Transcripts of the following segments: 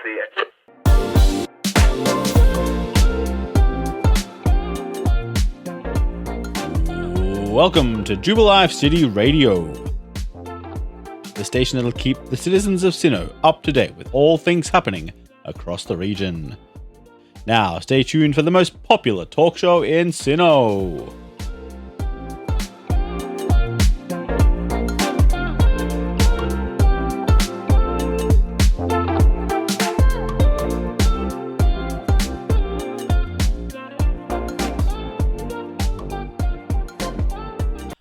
see it. Welcome to Jubilife City Radio, the station that'll keep the citizens of Sinnoh up to date with all things happening across the region. Now, stay tuned for the most popular talk show in Sinnoh.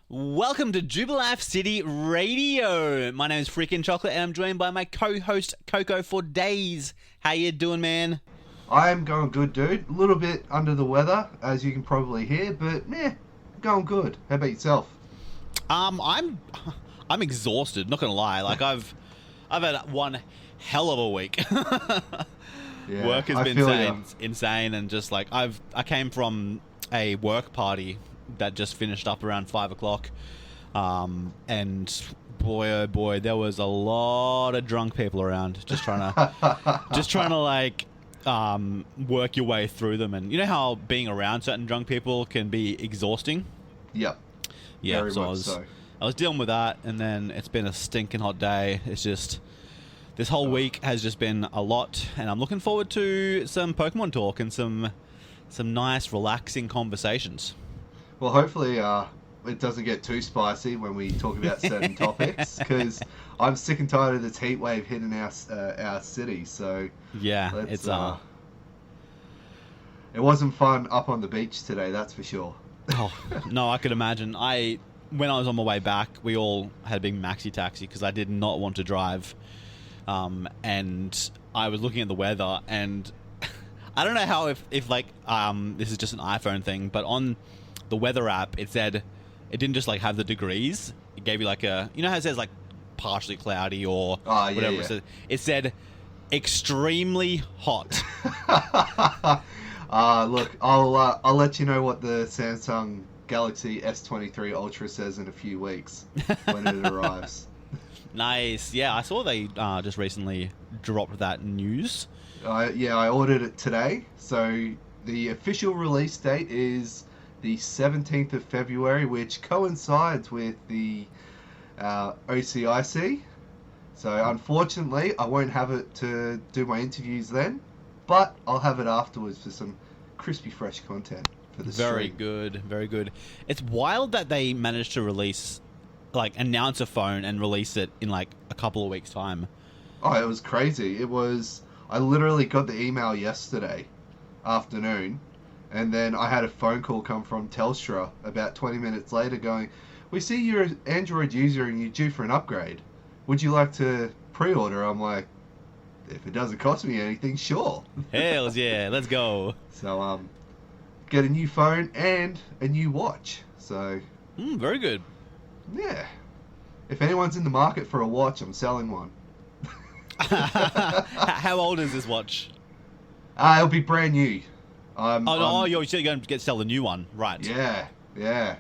Welcome to Jubilife City Radio. My name is Freakin Chocolate and I'm joined by my co-host Coco4dayz. How you doing, man? I'm going good, dude. A little bit under the weather, as you can probably hear, but going good. How about yourself? I'm exhausted. Not gonna lie. Like I've had one hell of a week. Yeah, Work has been insane, and just like I came from a work party that just finished up around 5 o'clock, and boy oh boy, there was a lot of drunk people around, just trying to like work your way through them. And you know how being around certain drunk people can be exhausting? Yep. Yeah, Very so much I was dealing with that, and then it's been a stinking hot day. It's just this whole week has just been a lot, and I'm looking forward to some Pokemon talk and some nice relaxing conversations. Well, hopefully it doesn't get too spicy when we talk about certain topics, because I'm sick and tired of this heat wave hitting our city. So yeah, it wasn't fun up on the beach today, that's for sure. Oh no, I could imagine. When I was on my way back, we all had a big maxi taxi because I did not want to drive, and I was looking at the weather, and I don't know how if like this is just an iPhone thing, but on the weather app, it said, it didn't just like have the degrees. It gave you like how it says like partially cloudy or whatever. Yeah. It said extremely hot. Look, I'll let you know what the Samsung Galaxy S23 Ultra says in a few weeks when it arrives. Nice. Yeah, I saw they just recently dropped that news. I ordered it today. So the official release date is the 17th of February, which coincides with the OCIC. So unfortunately, I won't have it to do my interviews then, but I'll have it afterwards for some crispy, fresh content for the Very stream. good, very good. It's wild that they managed to announce a phone and release it in like a couple of weeks' time. Oh, it was crazy. I literally got the email yesterday afternoon, and then I had a phone call come from Telstra about 20 minutes later going, "We see you're an Android user and you're due for an upgrade. Would you like to pre-order?" I'm like, if it doesn't cost me anything, sure. Hells yeah, let's go. So, get a new phone and a new watch. So, Very good. yeah. If anyone's in the market for a watch, I'm selling one. How old is this watch? It'll be brand new. You're going to sell the new one, right? Yeah.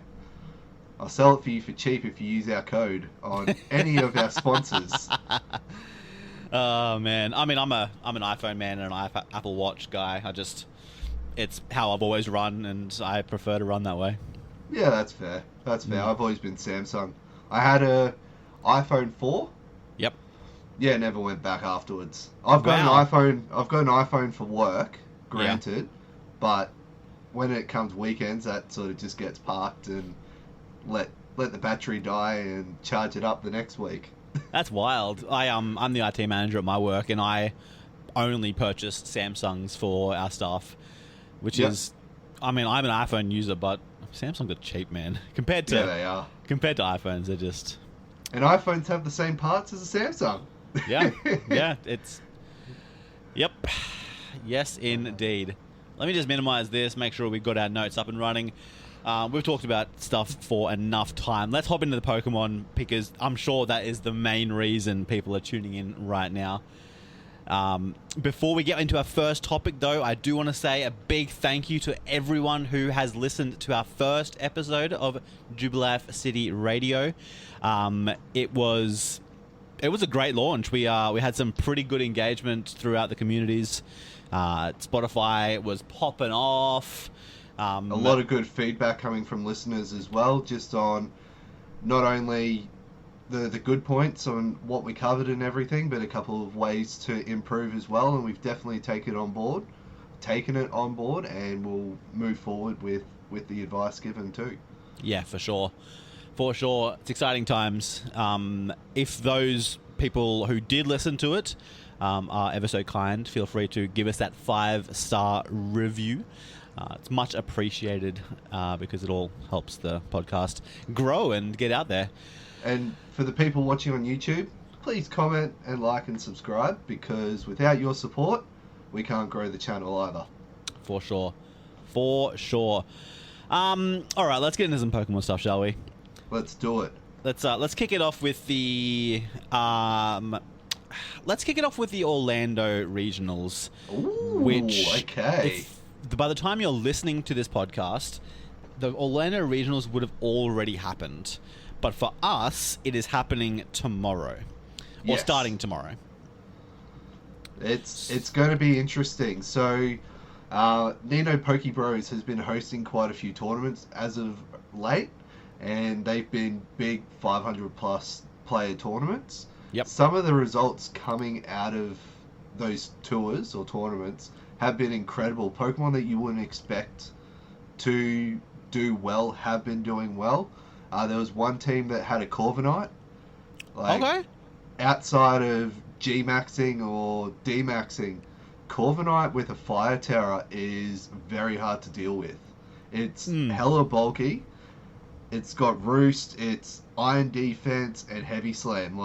I'll sell it for you for cheap if you use our code on any of our sponsors. Oh man, I mean, I'm an iPhone man and an Apple Watch guy. It's how I've always run, and I prefer to run that way. Yeah, that's fair. I've always been Samsung. I had a iPhone 4. Yep. Yeah, never went back afterwards. I've got an iPhone for work, granted, but when it comes weekends, that sort of just gets parked and let the battery die and charge it up the next week. That's wild. I'm the IT manager at my work, and I only purchase Samsungs for our staff, which is, I mean, I'm an iPhone user, but Samsungs are cheap, man. Compared to They are. Compared to iPhones, they're just. And iPhones have the same parts as a Samsung. Yeah, Yep. Yes, indeed. Let me just minimize this, make sure we've got our notes up and running. We've talked about stuff for enough time. Let's hop into the Pokemon, because I'm sure that is the main reason people are tuning in right now. Before we get into our first topic, though, I do want to say a big thank you to everyone who has listened to our first episode of Jubilife City Radio. It was it was a great launch. We had some pretty good engagement throughout the communities. Spotify was popping off. A lot of good feedback coming from listeners as well, just on not only the good points on what we covered and everything, but a couple of ways to improve as well. And we've definitely taken it on board, and we'll move forward with the advice given too. Yeah, for sure. It's exciting times. If those people who did listen to it are ever so kind, feel free to give us that 5-star review. It's much appreciated because it all helps the podcast grow and get out there. And for the people watching on YouTube, please comment and like and subscribe, because without your support, we can't grow the channel either. For sure. All right, let's get into some Pokemon stuff, shall we? Let's do it. Let's kick it off with the Orlando regionals. Ooh, which, okay. By the time you're listening to this podcast, the Orlando regionals would have already happened. But for us, it is happening tomorrow. Or starting tomorrow. It's going to be interesting. So, Nino Pokebros has been hosting quite a few tournaments as of late, and they've been big 500-plus player tournaments. Yep. Some of the results coming out of those tours or tournaments have been incredible. Pokemon that you wouldn't expect to do well have been doing well. There was one team that had a Corviknight. Okay. Outside of G-maxing or D-maxing, Corviknight with a Fire Terror is very hard to deal with. It's hella bulky. It's got Roost, it's Iron Defense, and Heavy Slam.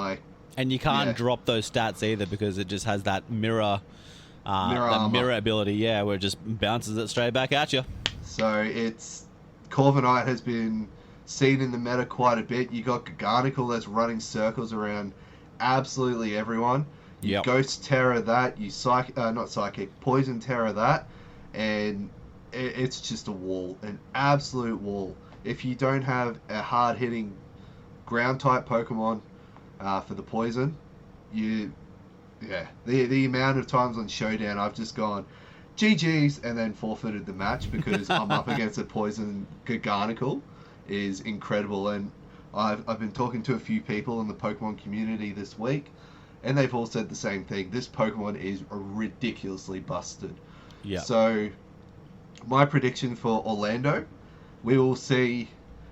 And you can't drop those stats either, because it just has that mirror ability, where it just bounces it straight back at you. So Corviknight has been seen in the meta quite a bit. You got Garganacl that's running circles around absolutely everyone. You Ghost Terror that, you Poison Terror that, and it's just a wall, an absolute wall. If you don't have a hard-hitting ground-type Pokemon for the Poison, the amount of times on Showdown I've just gone, GG's, and then forfeited the match because I'm up against a Poison Garganacl is incredible. And I've been talking to a few people in the Pokemon community this week, and they've all said the same thing. This Pokemon is ridiculously busted. Yeah. So my prediction for Orlando, we will see.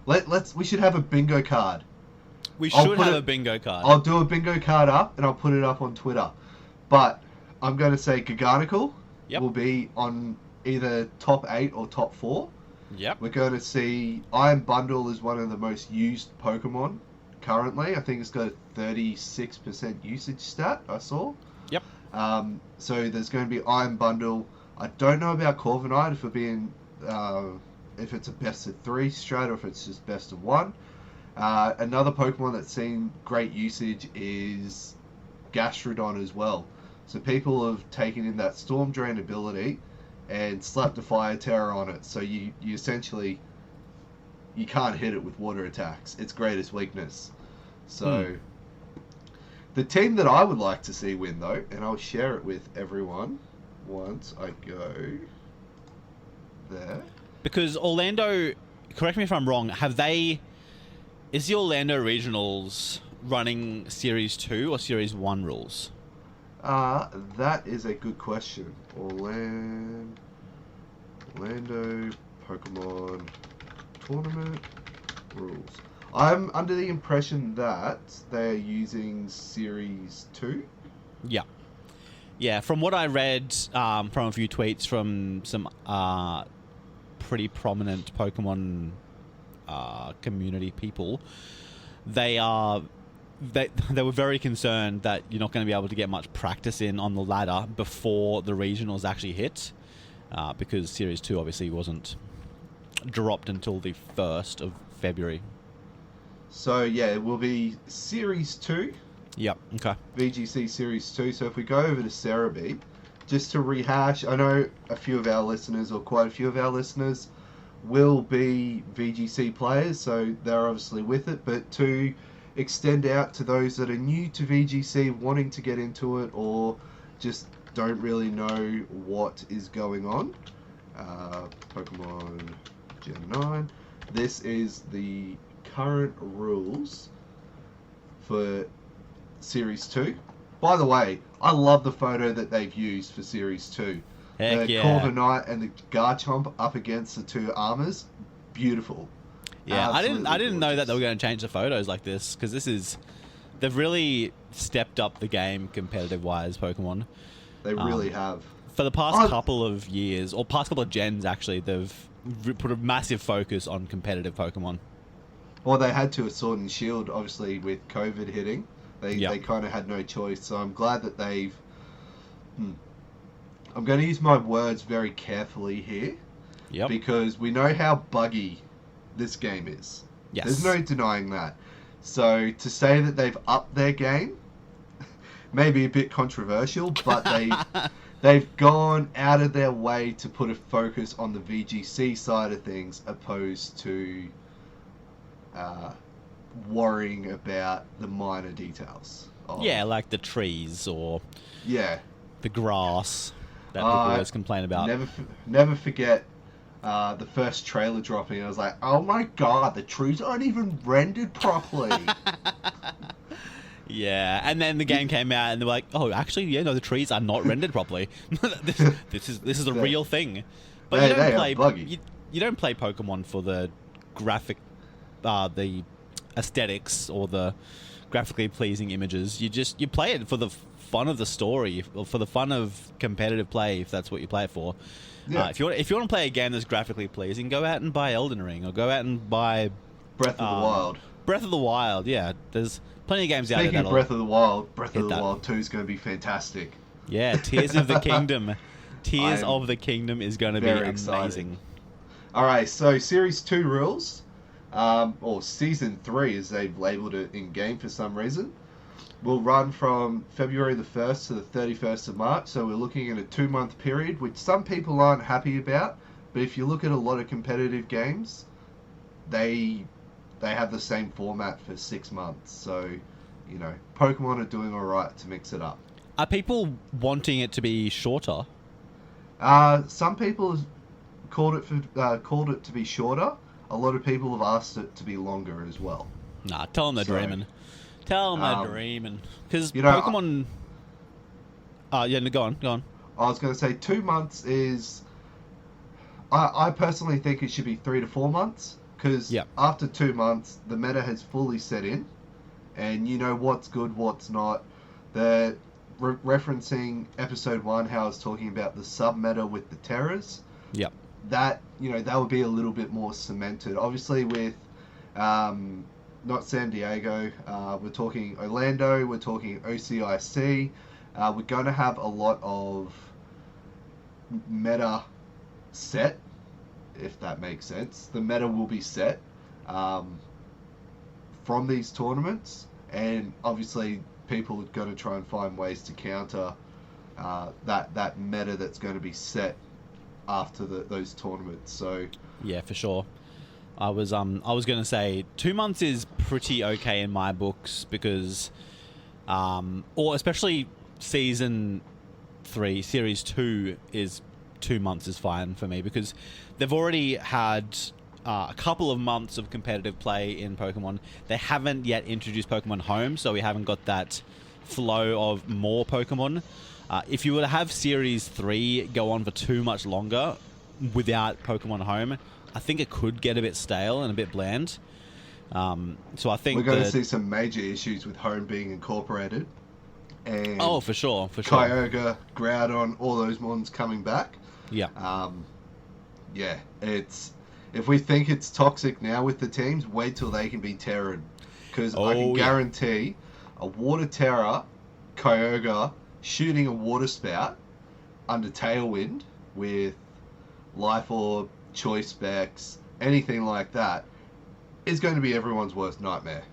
We should have a bingo card. We should have a bingo card. I'll do a bingo card up, and I'll put it up on Twitter. But I'm going to say Garganacl will be on either top 8 or top 4. Yep. We're going to see Iron Bundle is one of the most used Pokemon currently. I think it's got a 36% usage stat, I saw. Yep. So there's going to be Iron Bundle. I don't know about Corviknight if it's a best of 3 strat or if it's just best of 1. Another Pokemon that's seen great usage is Gastrodon as well. So people have taken in that Storm Drain ability and slapped a Fire Terror on it. So you essentially, you can't hit it with water attacks. Its greatest weakness. So the team that I would like to see win, though, and I'll share it with everyone once I go there. Because Orlando, correct me if I'm wrong, is the Orlando Regionals running Series 2 or Series 1 rules? That is a good question. Orlando Pokemon Tournament rules. I'm under the impression that they're using Series 2. Yeah. Yeah, from what I read from a few tweets from some pretty prominent Pokemon community people, they were very concerned that you're not going to be able to get much practice in on the ladder before the regionals actually hit, because Series 2 obviously wasn't dropped until the 1st of February. So yeah, it will be Series 2. Yep, okay. VGC Series 2. So if we go over to Cerebi, just to rehash, I know a few of our listeners, or quite a few of our listeners, will be VGC players, so they're obviously with it, but to extend out to those that are new to VGC, wanting to get into it, or just don't really know what is going on. Pokemon Gen 9. This is the current rules for Series 2. By the way, I love the photo that they've used for Series 2. Heck the yeah. Corviknight and the Garchomp up against the two armors. Beautiful. Yeah, Absolutely I didn't know that they were gorgeous. going to change the photos like this, because they've really stepped up the game competitive wise, Pokemon. They really have. For the past couple of years, or past couple of gens actually, they've put a massive focus on competitive Pokemon. Well, they had to a Sword and Shield, obviously, with COVID hitting. They kind of had no choice, so I'm glad that they've... I'm going to use my words very carefully here. Yep. Because we know how buggy this game is. Yes. There's no denying that. So to say that they've upped their game, maybe a bit controversial, but they've gone out of their way to put a focus on the VGC side of things, opposed to worrying about the minor details. Yeah, like the trees or the grass that people always complain about. Never forget the first trailer dropping. I was like, oh my god, the trees aren't even rendered properly. Yeah, and then the game came out, and they were like, "Oh, actually, yeah, no, the trees are not rendered properly. this is a real thing." But you don't play buggy. You don't play Pokemon for the graphic, the aesthetics or the graphically pleasing images. You play it for the fun of the story, or for the fun of competitive play, if that's what you play it for. Yeah. If you want to play a game that's graphically pleasing, go out and buy Elden Ring, or go out and buy Breath of the Wild. Breath of the Wild, yeah. There's plenty of games out there. Speaking of Breath of the Wild, Breath of the Wild 2 is going to be fantastic. Yeah, Tears of the Kingdom. Tears of the Kingdom is going to be amazing. Excited. Alright, so Series 2 rules, or Season 3 as they've labelled it in-game for some reason, will run from February the 1st to the 31st of March, so we're looking at a 2-month period, which some people aren't happy about, but if you look at a lot of competitive games, they have the same format for 6 months, so, you know, Pokemon are doing alright to mix it up. Are people wanting it to be shorter? Some people have called it to be shorter. A lot of people have asked it to be longer as well. Nah, tell them they're dreaming. Tell them they're dreaming. Because Pokemon... go on. I was going to say 2 months is... I personally think it should be 3 to 4 months. Because after 2 months, the meta has fully set in. And you know what's good, what's not. They're referencing episode 1, how I was talking about the sub-meta with the terrors. Yep. That, that would be a little bit more cemented. Obviously with... not San Diego, we're talking Orlando, we're talking OCIC. We're going to have a lot of meta set, if that makes sense. The meta will be set from these tournaments, and obviously people are going to try and find ways to counter that meta that's going to be set after those tournaments. So yeah, for sure. I was going to say 2 months is pretty okay in my books, because or especially season 3, series 2 is 2 months is fine for me, because they've already had a couple of months of competitive play in Pokemon. They haven't yet introduced Pokemon Home, so we haven't got that flow of more Pokemon. If you were to have series 3 go on for too much longer without Pokemon Home, I think it could get a bit stale and a bit bland. So I think we're going to see some major issues with Home being incorporated. And for sure. Kyogre, Groudon, all those mons coming back. Yeah. It's... If we think it's toxic now with the teams, wait till they can be terrored. Because I can guarantee a Water Terror, Kyogre, shooting a Water Spout under Tailwind with Life Orb, Choice Specs, anything like that, is going to be everyone's worst nightmare.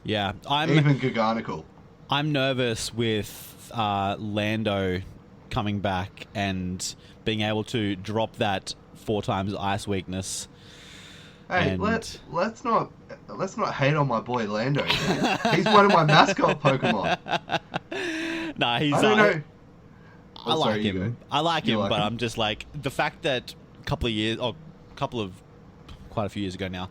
Yeah. Even Gigantical. I'm nervous with Lando coming back and being able to drop that 4 times ice weakness. Hey, And let's not hate on my boy Lando. Man. He's one of my mascot Pokemon. Nah, he's. I don't know. I like him. I like him, but him? I'm just like the fact that quite a few years ago now,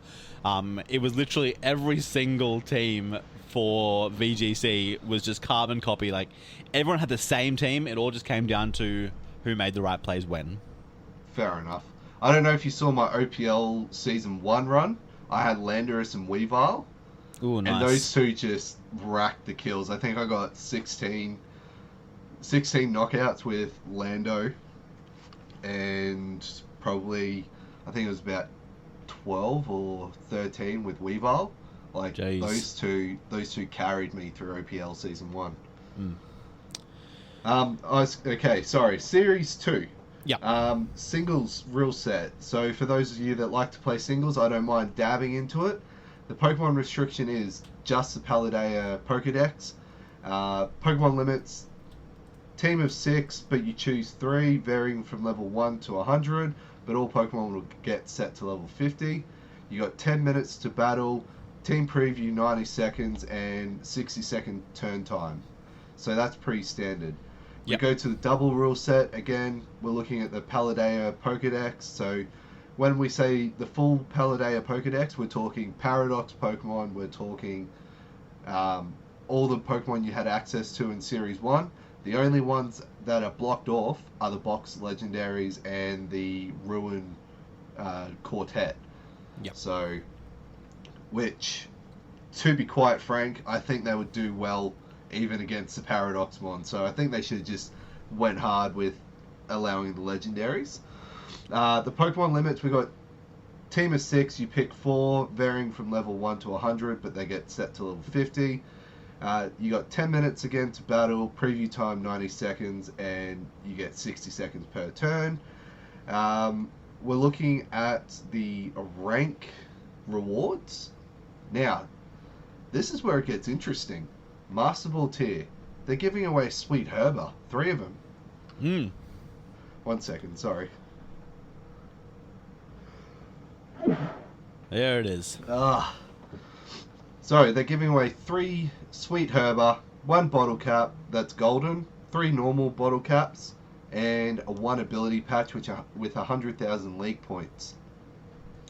it was literally every single team for VGC was just carbon copy. Like everyone had the same team. It all just came down to who made the right plays when. Fair enough. I don't know if you saw my OPL Season 1 run. I had Landorus and Weavile. Ooh, nice. And those two just racked the kills. I think I got 16 knockouts with Lando. And probably, I think it was about 12 or 13 with Weavile. Like, Jeez. those two carried me through OPL Season 1. Mm. Series 2. Yeah. Singles rule set. So for those of you that like to play singles, I don't mind dabbing into it. The Pokemon restriction is just the Paldea Pokédex. Pokemon limits, team of 6, but you choose 3, varying from level 1 to 100, but all Pokemon will get set to level 50. You got 10 minutes to battle, team preview 90 seconds, and 60-second turn time. So that's pretty standard. We go to the double rule set. Again, we're looking at the Paldea Pokédex. So when we say the full Paldea Pokédex, we're talking Paradox Pokemon, we're talking all the Pokemon you had access to in Series 1. The only ones that are blocked off are the box legendaries and the Ruin Quartet. Yep. So, which, to be quite frank, I think they would do well even against the Paradoxmon. So I think they should have just went hard with allowing the legendaries. The Pokemon limits, we got team of 6, you pick 4, varying from level 1 to 100, but they get set to level 50. You got 10 minutes again to battle, preview time 90 seconds, and you get 60 seconds per turn. We're looking at the rank rewards. Now, this is where it gets interesting. Master Ball tier. They're giving away Sweet Herba. 3 of them. 1 second, sorry. There it is. Sorry, they're giving away 3 Sweet Herba, 1 bottle cap that's golden, 3 normal bottle caps, and a 1 ability patch with 100,000 league points.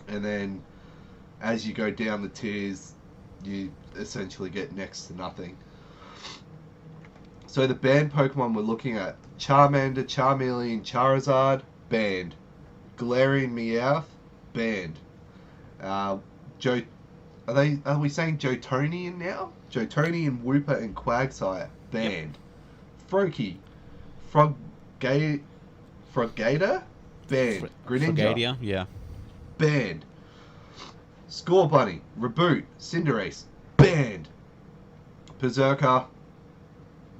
And then, as you go down the tiers, you essentially get next to nothing. So the banned Pokemon we're looking at: Charmander, Charmeleon, Charizard, banned. Galarian, Meowth, banned. Are we saying Jotonian now? Jotonian, Wooper, and Quagsire, banned. Froakie, Froggator, banned. Greninja, Froggator, yeah. banned. Scorbunny, Reboot, Cinderace, banned. Berserker,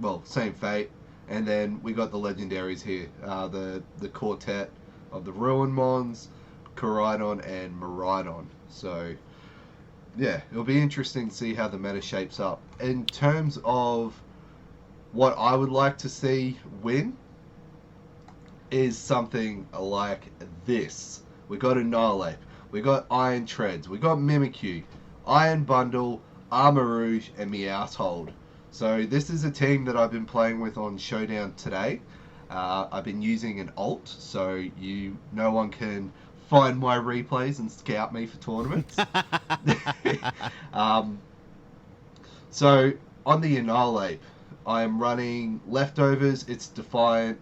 well, same fate. And then we got the legendaries here. The quartet of the Ruinmons, Koraidon, and Miraidon. So, yeah, it'll be interesting to see how the meta shapes up. In terms of what I would like to see win, is something like this. We got Annihilate, we got Iron Treads, we got Mimikyu, Iron Bundle, Armarouge, and Meowshold. So this is a team that I've been playing with on Showdown today. I've been using an alt, so no one can find my replays and scout me for tournaments. So on the Annihilate, I am running Leftovers, it's Defiant,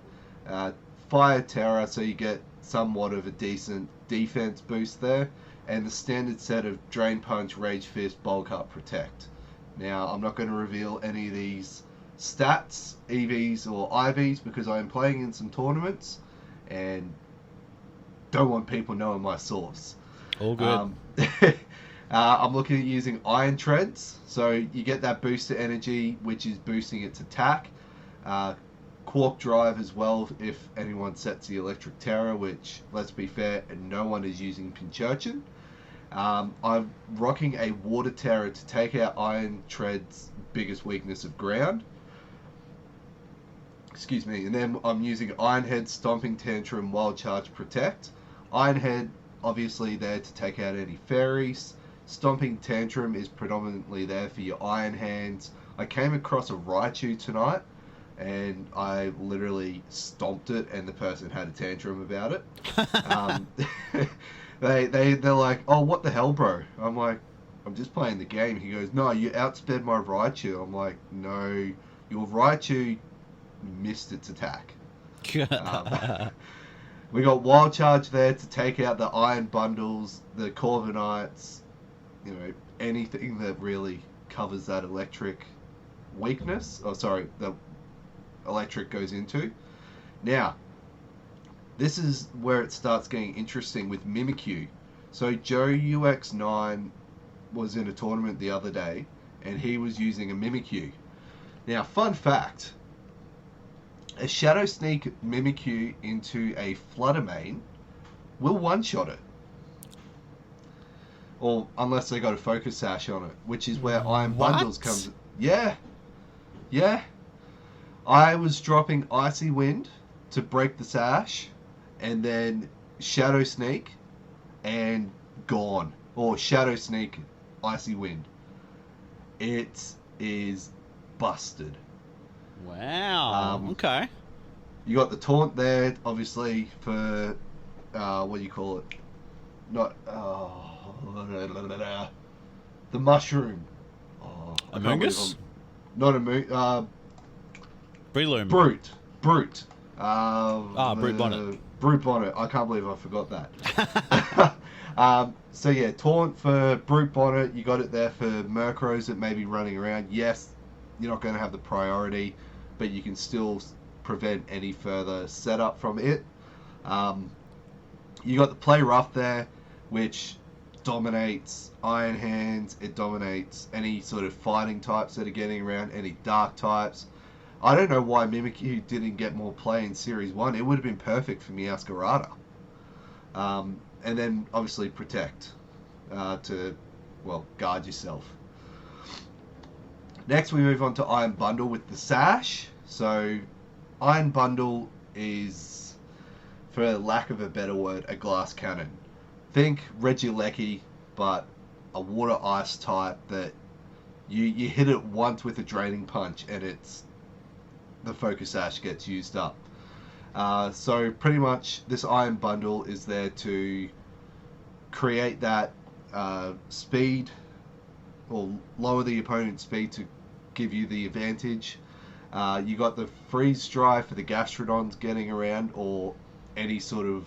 Fire Terror, so you get somewhat of a decent defense boost there, and the standard set of Drain Punch, Rage Fist, Bulk Up, Protect. Now, I'm not going to reveal any of these stats, EVs or IVs, because I am playing in some tournaments and don't want people knowing my source. All good. I'm looking at using Iron Treads, so you get that booster energy, which is boosting its attack. Quark Drive as well, if anyone sets the Electric Terror, which, let's be fair, no one is using Pinchurchin. I'm rocking a Water Terror to take out Iron Tread's biggest weakness of ground. Excuse me. And then I'm using Iron Head, Stomping Tantrum, Wild Charge, Protect. Iron Head obviously there to take out any fairies. Stomping Tantrum is predominantly there for your Iron Hands. I came across a Raichu tonight, and I literally stomped it, and the person had a tantrum about it. They're like, oh, what the hell, bro? I'm like, I'm just playing the game. He goes, no, you outsped my Raichu. I'm like, no, your Raichu missed its attack. We got Wild Charge there to take out the Iron Bundles, the Corviknights, you know, anything that really covers that electric weakness. Oh, sorry, the electric goes into. Now, this is where it starts getting interesting with Mimikyu. So Joe UX9 was in a tournament the other day, and he was using a Mimikyu. Now, fun fact, a Shadow Sneak Mimikyu into a Flutter Mane will one-shot it. Or unless they got a Focus Sash on it, which is where Iron Bundles comes. Yeah. I was dropping Icy Wind to break the sash, and then Shadow Sneak, and gone. Or Shadow Sneak, Icy Wind. It is busted. Wow. Okay. You got the taunt there, obviously, for what do you call it? Not the mushroom. Amoongus? Not a moon. Breloom. Brute. Brute Bonnet. Brute Bonnet. I can't believe I forgot that. So yeah, taunt for Brute Bonnet. You got it there for Murkrows that may be running around. Yes, you're not going to have the priority, but you can still prevent any further setup from it. You got the Play Rough there, which dominates Iron Hands. It dominates any sort of fighting types that are getting around, any dark types. I don't know why Mimikyu didn't get more play in Series 1. It would have been perfect for Meowscarada. And then, obviously, Protect to, well, guard yourself. Next, we move on to Iron Bundle with the Sash. So, Iron Bundle is, for lack of a better word, a glass cannon. Think Regieleki, but a water-ice type that you hit it once with a draining punch and it's the Focus Sash gets used up. So pretty much this Iron Bundle is there to create that speed or lower the opponent's speed to give you the advantage. You got the Freeze Dry for the Gastrodons getting around, or any sort of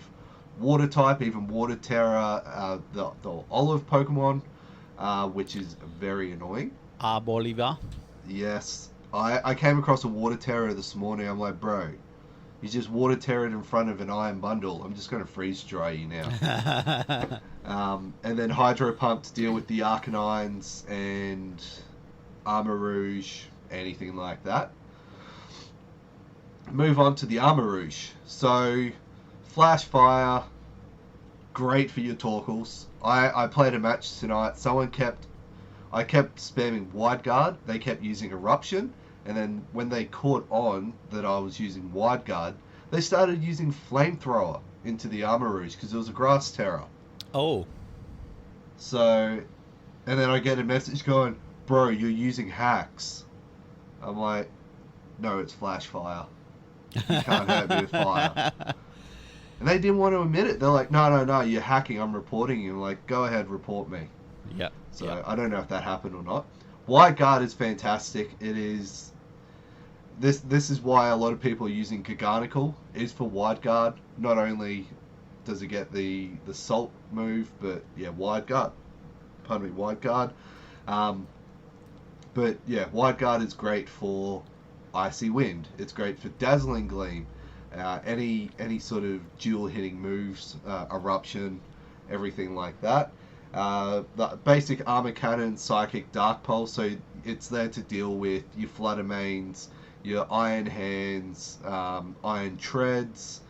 water type, even Water Terror, the Olive Pokemon, which is very annoying. Arboliva. Yes. I came across a Water Terror this morning. I'm like, bro, you just Water Terrored in front of an Iron Bundle. I'm just going to Freeze Dry you now. And then Hydro Pump to deal with the Arcanines and Armor Rouge, anything like that. Move on to the Armor Rouge. So, Flash Fire, great for your Torkles. I played a match tonight. I kept spamming Wide Guard. They kept using Eruption. And then when they caught on that I was using Wide Guard, they started using Flamethrower into the Armor Rouge because it was a Grass Terror. Oh. So, and then I get a message going, bro, you're using hacks. I'm like, no, it's Flash Fire. You can't hurt me with fire. And they didn't want to admit it. They're like, no, you're hacking. I'm reporting you. I'm like, go ahead, report me. Yep. So yep. I don't know if that happened or not. Wide Guard is fantastic. It is. This is why a lot of people are using Garganical, is for Wide Guard. Not only does it get the Salt move, but yeah, Wide Guard. Pardon me, Wide Guard. But yeah, Wide Guard is great for Icy Wind. It's great for Dazzling Gleam. Any sort of dual hitting moves, Eruption, everything like that. The basic Armor Cannon, Psychic, Dark Pulse, so it's there to deal with your Flutter Manes, your Iron Hands, Iron Treads.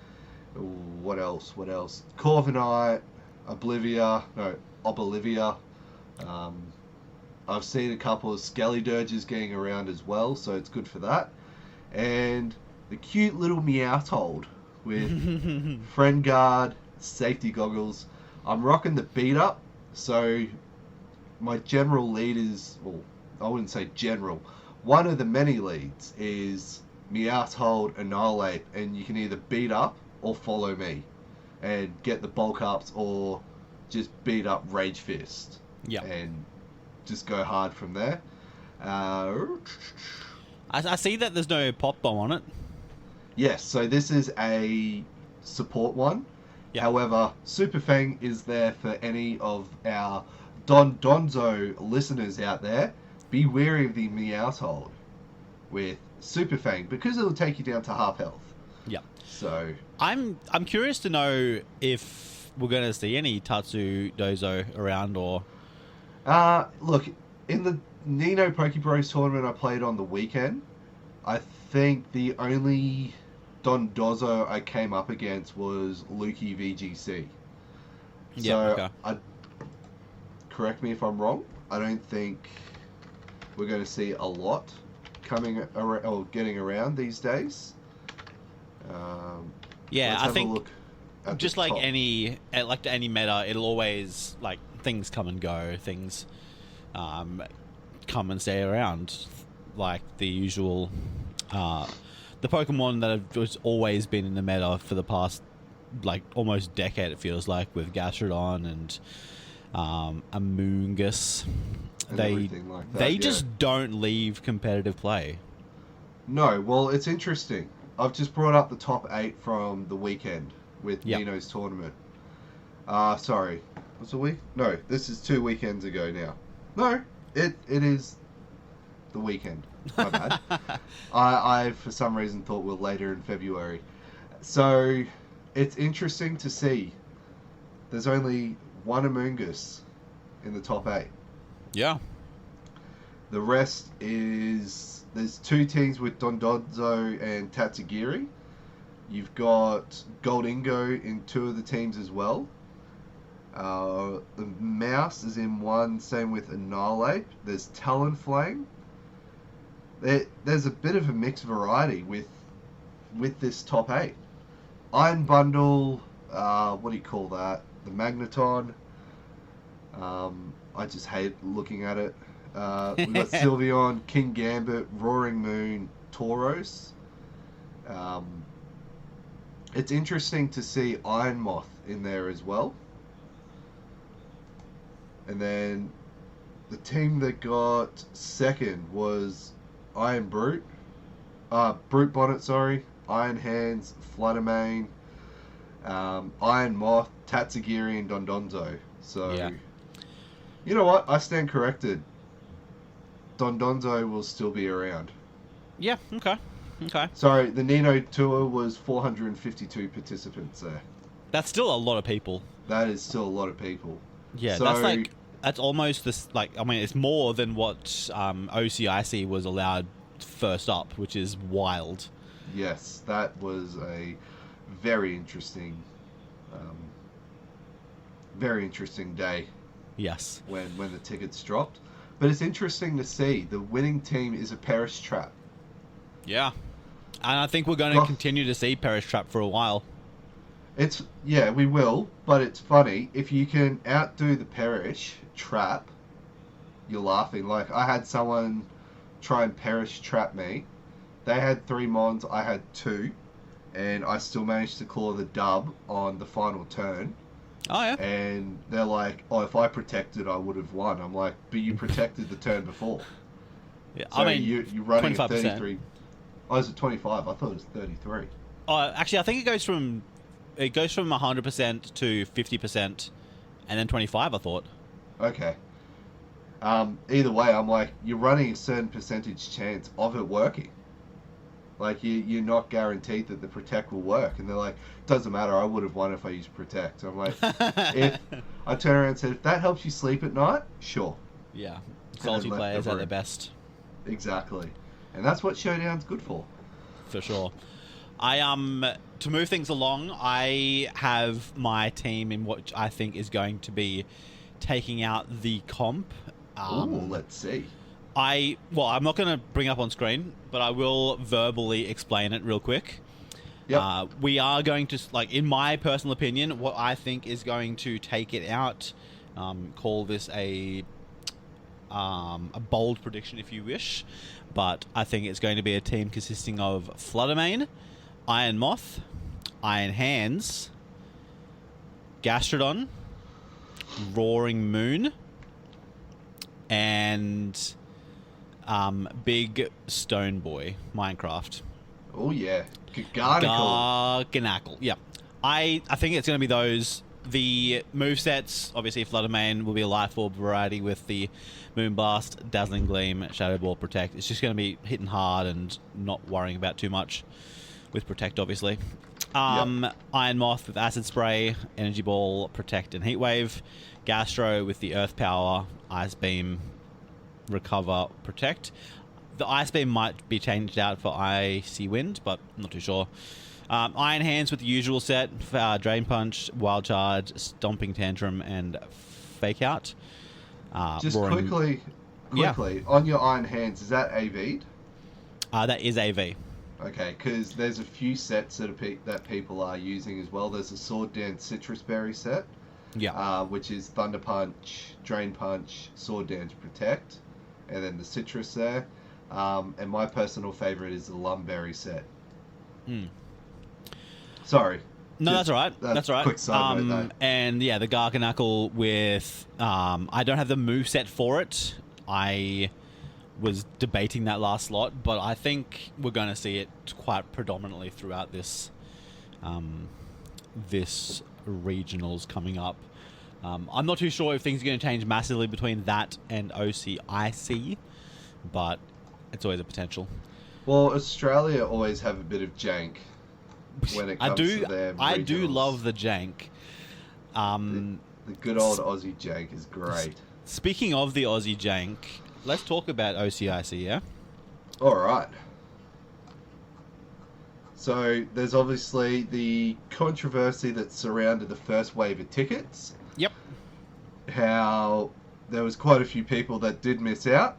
What else? Corviknight, Oblivia. I've seen a couple of Skelly-Dirges getting around as well, so it's good for that. And the cute little Meowtold with Friend Guard, Safety Goggles. I'm rocking the beat up, so my general lead is, well, I wouldn't say general. One of the many leads is Meowshold, Annihilate, and you can either beat up or follow me and get the bulk ups, or just beat up Rage Fist. Yeah. And just go hard from there. I see that there's no Pop Bomb on it. Yes, so this is a support one. Yep. However, Super Fang is there for any of our Donzo listeners out there. Be wary of the Meowshold with Super Fang, because it'll take you down to half health. Yeah. So I'm curious to know if we're going to see any Tatsu Dozo around, or... look, in the Nino Pokebros tournament I played on the weekend, I think the only Dondozo I came up against was Lukey VGC. Yeah, so okay. Correct me if I'm wrong, I don't think we're going to see a lot coming around, or getting around these days. Yeah, I think at just the like top. any meta, it'll always, like, things come and go, things come and stay around, like the usual the Pokemon that have just always been in the meta for the past, like, almost decade, it feels like, with Gastrodon and Amoonguss. And They everything like that, they yeah. just don't leave competitive play. No, well, it's interesting. I've just brought up the top 8 from the weekend with Yep. Nino's tournament. Sorry. Was it a week? No, this is 2 weekends ago now. No, it is the weekend. My bad. I, for some reason, thought we were later in February. So, it's interesting to see. There's only one Amoonguss in the top 8. Yeah. The rest is... There's 2 teams with Dondozo and Tatsugiri. You've got Goldingo in 2 of the teams as well. The Mouse is in 1, same with Annihilate. There's Talonflame. There's a bit of a mixed variety with this top 8. Iron Bundle, what do you call that? The Magneton. I just hate looking at it. We've got Sylveon, King Gambit, Roaring Moon, Tauros. It's interesting to see Iron Moth in there as well. And then the team that got second was Iron Brute. Brute Bonnet, sorry. Iron Hands, Fluttermane, Iron Moth, Tatsugiri, and Dondonzo. So, Yeah. You know what? I stand corrected. Dondonzo will still be around. Yeah, okay. Sorry, the Nino Tour was 452 participants there. That's still a lot of people. That is still a lot of people. Yeah, So- that's almost this, like, I mean, it's more than what OCIC was allowed first up, which is wild. Yes, that was a very interesting day Yes. when the tickets dropped. But it's interesting to see the winning team is a Perish Trap. Yeah. And I think we're going to continue to see Perish Trap for a while. Yeah, we will, but it's funny. If you can outdo the Perish Trap, you're laughing. Like, I had someone try and Perish Trap me. They had 3 mons, I had 2, and I still managed to claw the dub on the final turn. Oh, yeah. And they're like, oh, if I protected, I would have won. I'm like, but you protected the turn before. Yeah, So I mean, you're running at 25%. 33. Oh, is it 25? I thought it was 33. Actually, I think it goes from 100% to 50%, and then 25, I thought. Okay. Either way, I'm like, you're running a certain percentage chance of it working. Like, you're not guaranteed that the Protect will work. And they're like, doesn't matter, I would have won if I used Protect. I'm like, if I turn around and said, if that helps you sleep at night, sure. Yeah. And Salty left players the at their room. best. Exactly. And that's what Showdown's good for. For sure. To move things along, I have my team in what I think is going to be taking out the comp. Ooh, let's see. I'm not going to bring up on screen, but I will verbally explain it real quick. Yep. We are going to, like, in my personal opinion, what I think is going to take it out. Call this a bold prediction if you wish, but I think it's going to be a team consisting of Fluttermane, Iron Moth, Iron Hands, Gastrodon, Roaring Moon, and Big Stone Boy, Minecraft. Oh yeah, Garganackle. Yeah, I think it's going to be those. The movesets, obviously, Fluttermane will be a Life Orb variety with the Moonblast, Dazzling Gleam, Shadow Ball, Protect. It's just going to be hitting hard and not worrying about too much with Protect, obviously. Yep. Iron Moth with Acid Spray, Energy Ball, Protect, and Heat Wave. Gastro with the Earth Power, Ice Beam, Recover, Protect. The Ice Beam might be changed out for Icy Wind, but I'm not too sure. Iron Hands with the usual set, Drain Punch, Wild Charge, Stomping Tantrum, and Fake Out. Just Roaring... quickly, on your Iron Hands, is that AV'd? That is AV. Okay, because there's a few sets that people are using as well. There's a Sword Dance Citrus Berry set, which is Thunder Punch, Drain Punch, Sword Dance, Protect, and then the Citrus there. And my personal favourite is the Lumberry set. Sorry. No, that's all right. That's all right. Quick side note, though. And yeah, the Garganackle with... I don't have the moveset for it. I was debating that last slot, but I think we're going to see it quite predominantly throughout this this regionals coming up. I'm not too sure if things are going to change massively between that and OCIC, but it's always a potential. Well, Australia always have a bit of jank when it comes to their regionals. I do love the jank. The good old Aussie jank is great. Speaking of the Aussie jank, let's talk about OCIC, yeah? All right. So there's obviously the controversy that surrounded the first wave of tickets. Yep. How there was quite a few people that did miss out.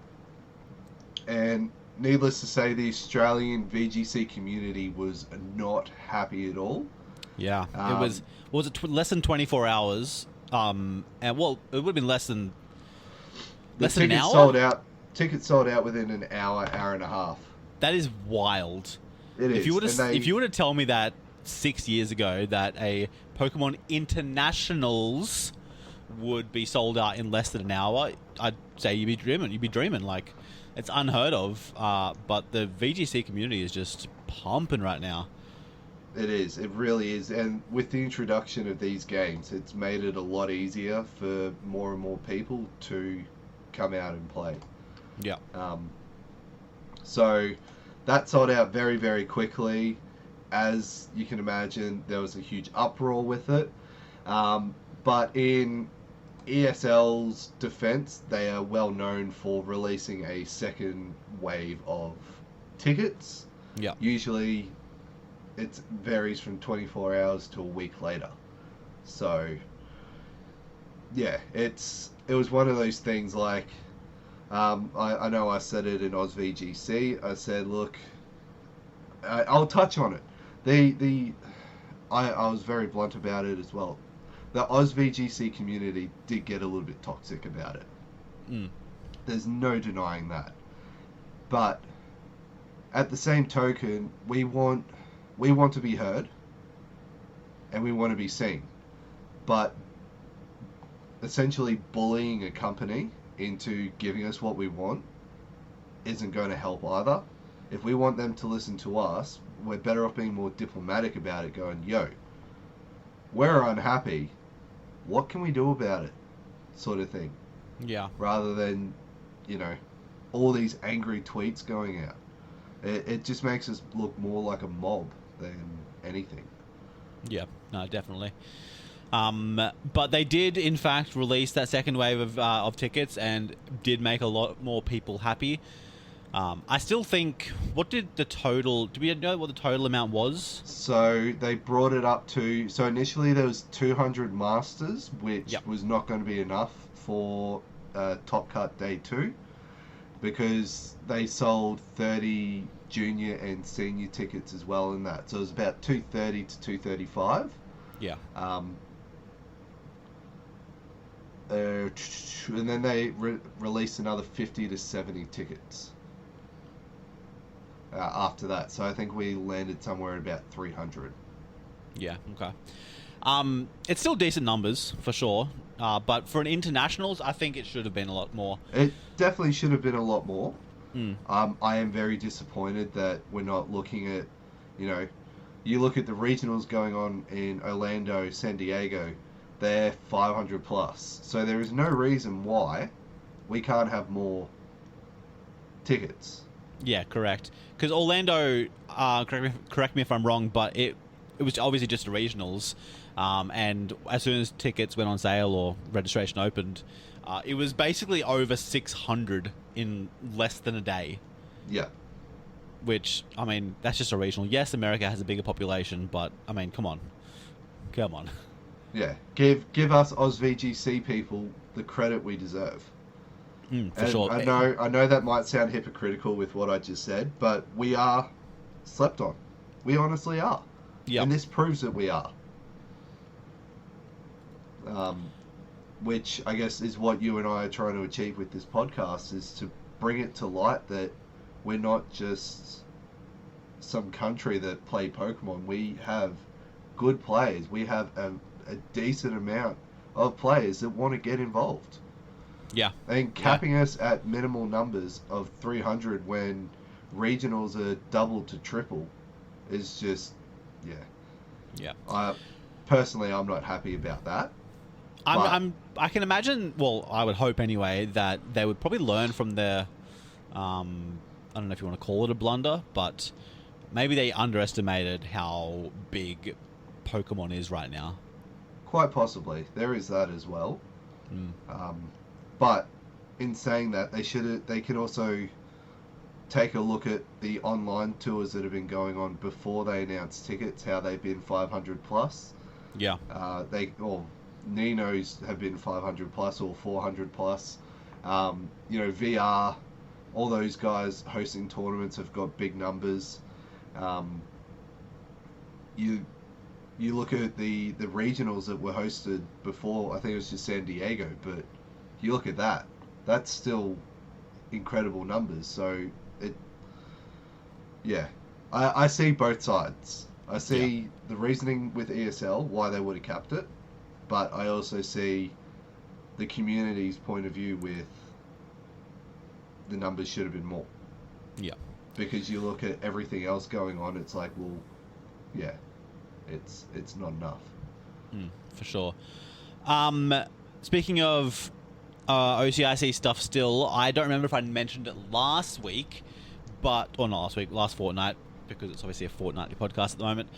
And needless to say, the Australian VGC community was not happy at all. Yeah. It was less than 24 hours. And well, it would have been less than an hour. Tickets sold out within an hour and a half. That is wild. It is. If you were to tell me that 6 years ago that a Pokemon Internationals would be sold out in less than an hour, I'd say you'd be dreaming. Like, it's unheard of. But the VGC community is just pumping right now. It is. It really is. And with the introduction of these games, it's made it a lot easier for more and more people to come out and play. Yeah. So that sold out very, very quickly. As you can imagine, there was a huge uproar with it. But in ESL's defense, they are well known for releasing a second wave of tickets. Yeah. Usually it varies from 24 hours to a week later. So yeah, it was one of those things like, I know I said it in OzVGC. I said, look, I'll touch on it. I was very blunt about it as well. The OzVGC community did get a little bit toxic about it. There's no denying that. But at the same token, we want to be heard and we want to be seen. But essentially bullying a company into giving us what we want isn't going to help either. If we want them to listen to us, we're better off being more diplomatic about it, going, yo, we're unhappy, what can we do about it, sort of thing. Yeah. Rather than, all these angry tweets going out. It just makes us look more like a mob than anything. Yeah, no, definitely. But they did, in fact, release that second wave of tickets and did make a lot more people happy. I still think, do we know what the total amount was? So they brought it up to, so initially there was 200 Masters, which was not going to be enough for Top Cut Day 2, because they sold 30 junior and senior tickets as well in that. So it was about 230 to 235. Yeah. And then they released another 50 to 70 tickets after that. So I think we landed somewhere at about 300. Yeah, okay. It's still decent numbers, for sure. But for an internationals, I think it should have been a lot more. It definitely should have been a lot more. Mm. I am very disappointed that we're not looking at, you look at the regionals going on in Orlando, San Diego, they're 500 plus. So there is no reason why we can't have more tickets. Yeah, correct. Because Orlando, correct me if I'm wrong, but it was obviously just the regionals. And as soon as tickets went on sale or registration opened, it was basically over 600 in less than a day. Yeah. Which, I mean, that's just a regional. Yes, America has a bigger population, but, I mean, come on. Come on. Yeah. Give us VGC people the credit we deserve. For sure. I know that might sound hypocritical with what I just said, but we are slept on. We honestly are. Yep. And this proves that we are. Which I guess is what you and I are trying to achieve with this podcast, is to bring it to light that we're not just some country that play Pokemon. We have good players. We have a decent amount of players that want to get involved. Yeah. And capping us at minimal numbers of 300 when regionals are double to triple is just, personally, I'm not happy about that. I can imagine, well, I would hope anyway, that they would probably learn from their, I don't know if you want to call it a blunder, but maybe they underestimated how big Pokemon is right now. Quite possibly. There is that as well. But in saying that, they can also take a look at the online tours that have been going on before they announced tickets, how they've been 500 plus. Yeah. Nino's have been 500 plus or 400 plus. VR, all those guys hosting tournaments have got big numbers. You look at the regionals that were hosted before, I think it was just San Diego, but you look at that, that's still incredible numbers. So I see both sides. I see the reasoning with ESL, why they would have capped it, but I also see the community's point of view with the numbers should have been more. Yeah. Because you look at everything else going on, it's like, well, yeah, it's not enough. For sure. Speaking of OCIC stuff still, I don't remember if I mentioned it last week, last fortnight, because it's obviously a fortnightly podcast at the moment.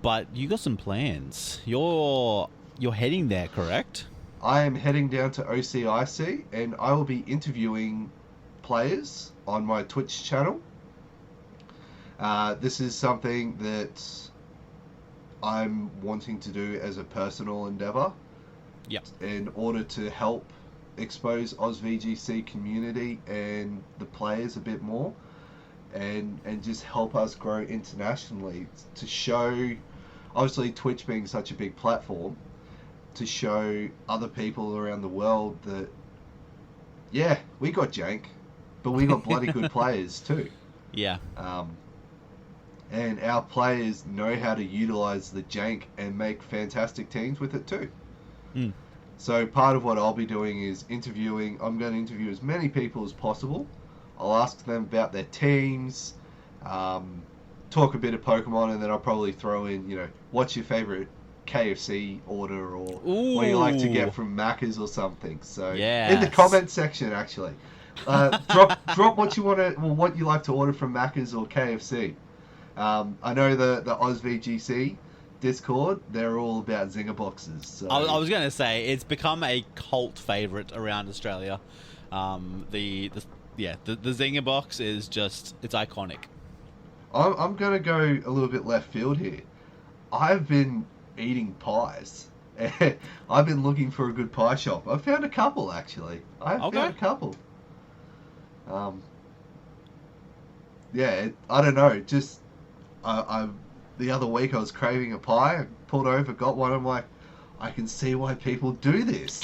But you got some plans. You're heading there, correct? I am heading down to OCIC, and I will be interviewing players on my Twitch channel. This is something that I'm wanting to do as a personal endeavor. Yep. In order to help expose VGC community and the players a bit more, and just help us grow internationally, to show, obviously Twitch being such a big platform, to show other people around the world that, yeah, we got jank, but we got bloody good players too. Yeah. And our players know how to utilize the jank and make fantastic teams with it too. So part of what I'll be doing is interviewing. I'm going to interview as many people as possible. I'll ask them about their teams, talk a bit of Pokemon, and then I'll probably throw in, what's your favorite KFC order, or what you like to get from Macca's or something. So in the comment section, actually, drop what you want to, well, what you like to order from Macca's or KFC. I know the OzVGC Discord, they're all about Zinger boxes. So. I was going to say, it's become a cult favorite around Australia. The Zinger box is just, it's iconic. I'm going to go a little bit left field here. I've been eating pies. I've been looking for a good pie shop. I've found a couple, actually. I've found a couple. I don't know. Just I the other week I was craving a pie. I pulled over, got one. I'm like, I can see why people do this.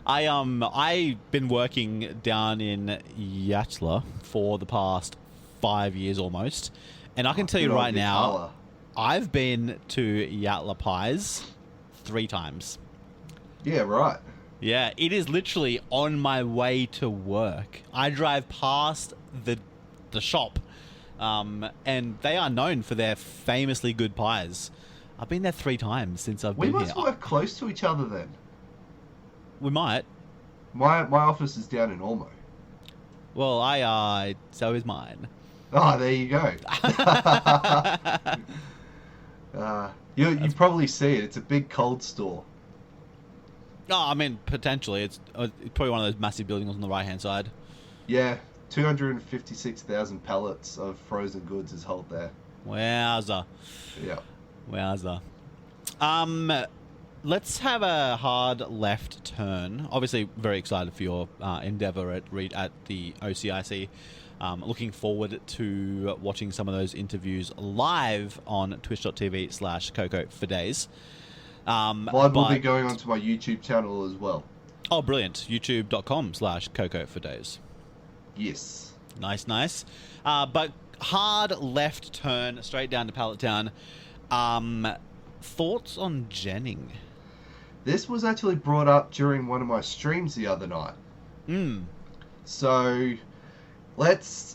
I've been working down in Yatla for the past 5 years almost, and I can tell you right now, I've been to Yatla Pies 3 times. Yeah, right. Yeah, it is literally on my way to work. I drive past the shop, and they are known for their famously good pies. I've been there 3 times since I've been here. We must work close to each other then. We might. My office is down in Ormo. Well, so is mine. Oh, there you go. You probably see it. It's a big cold store. No, I mean, potentially. It's probably one of those massive buildings on the right-hand side. Yeah, 256,000 pallets of frozen goods is held there. Wowza. Yeah. Wowza. Let's have a hard left turn. Obviously, very excited for your endeavour at the OCIC. Looking forward to watching some of those interviews live on twitch.tv/Coco4dayz. Live will be going onto my YouTube channel as well. Oh, brilliant. youtube.com/Coco4dayz. Yes. Nice. But hard left turn, straight down to Pallet Town. Thoughts on Jenning? This was actually brought up during one of my streams the other night. So, let's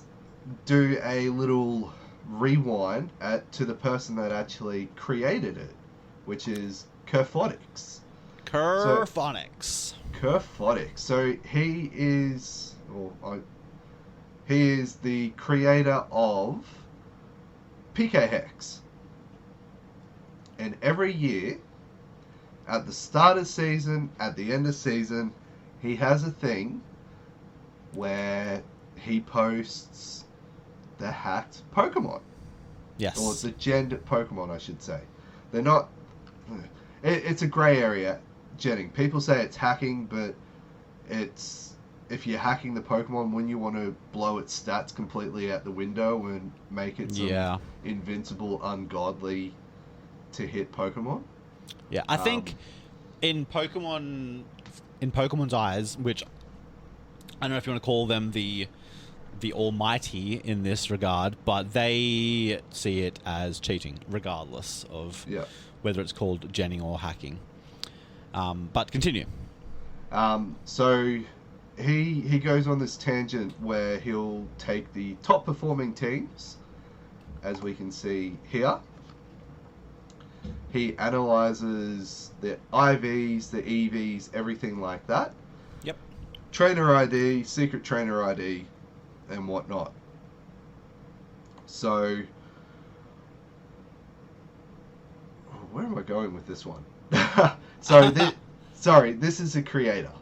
do a little rewind to the person that actually created it, which is Kerphonics. Kerphonics. So he is the creator of PK Hex. And every year, at the start of season, at the end of season, he has a thing where he posts the hacked Pokemon. Yes. Or the genned Pokemon, I should say. They're not... It's a grey area, genning. People say it's hacking, but it's... If you're hacking the Pokemon, when you want to blow its stats completely out the window and make it some invincible, ungodly to hit Pokemon. Yeah, I think in Pokemon's eyes, which I don't know if you want to call them the almighty in this regard, but they see it as cheating, regardless of whether it's called genning or hacking. But continue. So he goes on this tangent where he'll take the top performing teams, as we can see here. He analyzes the IVs, the EVs, everything like that. Yep. Trainer ID, secret trainer ID, and whatnot. So, where am I going with this one? This is a creator.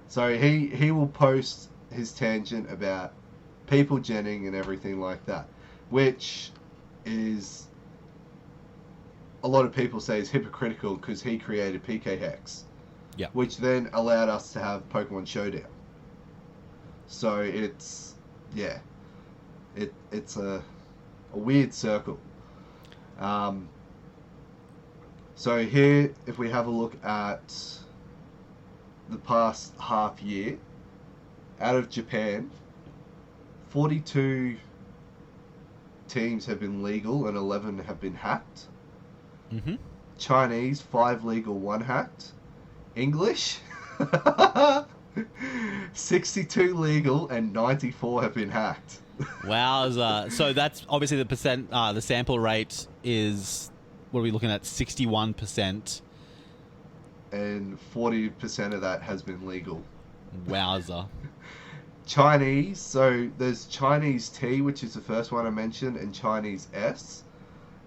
So he will post his tangent about people genning and everything like that, which is... a lot of people say is hypocritical because he created PK Hex, which then allowed us to have Pokemon Showdown. So it's a weird circle. So here, if we have a look at the past half year, out of Japan, 42 teams have been legal and 11 have been hacked. Mm-hmm. Chinese, 5 legal, 1 hacked. English, 62 legal and 94 have been hacked. Wowza. So that's obviously the sample rate is, what are we looking at, 61%. And 40% of that has been legal. Wowza. Chinese, so there's Chinese T, which is the first one I mentioned, and Chinese S.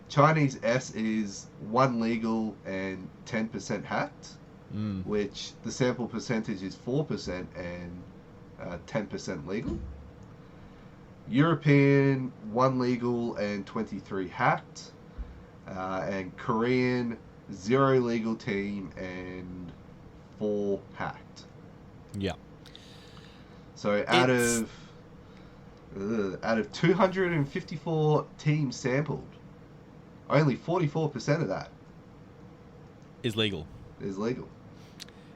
Chinese S is 1 legal and 10% hacked, which the sample percentage is 4% and 10% legal. European, 1 legal and 23 hacked. And Korean, 0 legal team and 4 hacked. Yeah. So out of Out of 254 teams sampled, only 44% of that Is legal. is legal.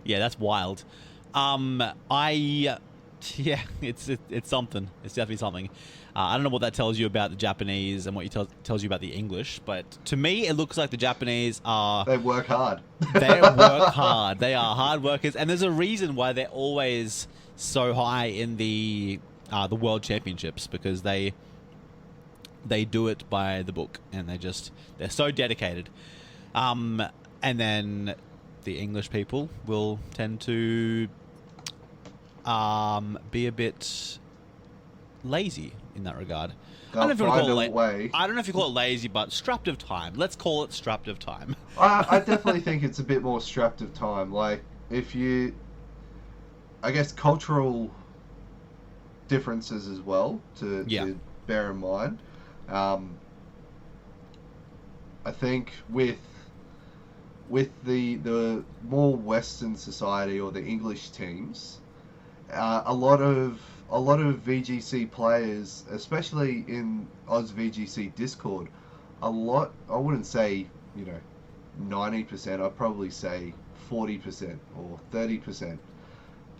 Yeah, that's wild. Yeah, it's something. It's definitely something. I don't know what that tells you about the Japanese and what you tells you about the English, but to me, it looks like the Japanese are... They work hard. They work hard. They are hard workers, and there's a reason why they're always so high in the World Championships, because they do it by the book, and they're so dedicated. And then the English people will tend to be a bit lazy in that regard. I don't know if you call it lazy, but strapped of time. Let's call it strapped of time. I definitely think it's a bit more strapped of time. Like, I guess cultural differences as well to bear in mind. I think with the more Western society or the English teams, a lot of VGC players, especially in Oz VGC Discord, I wouldn't say 90%. I'd probably say 40% or 30%,